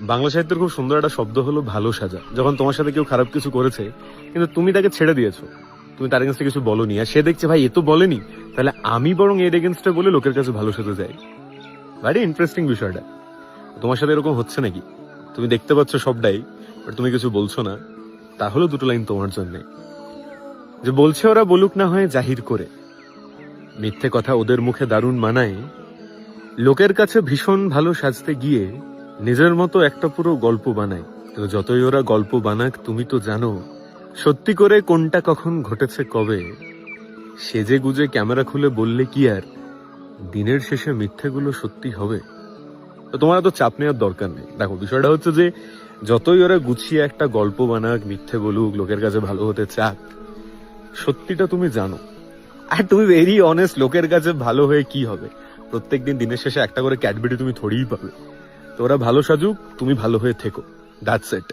বাংলা সাহিত্যের খুব সুন্দর একটা শব্দ হলো ভালো সাজা। যখন তোমার সাথে কেউ খারাপ কিছু করেছে কিন্তু তুমি তাকে ছেড়ে দিয়েছো, তুমি তার এগেনস্টে কিছু বলোনি, আর সে দেখছে ভাই এ তো বলেনি, তাহলে আমি বরং এর এগেনস্টে বলে লোকের কাছে ভালো সাজা যাই। ভেরি ইন্টারেস্টিং বিষয়টা। তোমার সাথে এরকম হচ্ছে নাকি? তুমি দেখতে পাচ্ছ সবটাই, বাট তুমি কিছু বলছো না। তাহলে দুটো লাইন তোমার জন্য, যে বলছে ওরা বলুক না হয় জাহির করে, মিথ্যে কথা ওদের মুখে দারুণ মানায়, লোকের কাছে ভীষণ ভালো সাজতে গিয়ে নিজের মতো একটা পুরো গল্প বানায়। তো যতই ওরা গল্প বানাক তুমি তো জানো সত্যি করে কোনটা কখন ঘটেছে কবে। সেজে গুজে ক্যামেরা খুলে বললে কি আর দিনের শেষে মিথ্যেগুলো সত্যি হবে? তো তোমার তো চাপ নেওয়ার দরকার নেই। দেখো বিষয়টা হচ্ছে যে যতই ওরা গুছিয়ে একটা গল্প বানাক, মিথ্যে বলুক, লোকের কাছে ভালো হতে চাক, সত্যিটা তুমি জানো। আর তুমি ভেরি অনেস্ট, লোকের কাছে ভালো হয়ে কি হবে? প্রত্যেকদিন দিনের শেষে একটা করে ক্যাডবেরি তুমি থোড়িই পাবে। তো ওরা ভালো সাজুক, তুমি ভালো হয়ে থেকো, দ্যাটস ইট।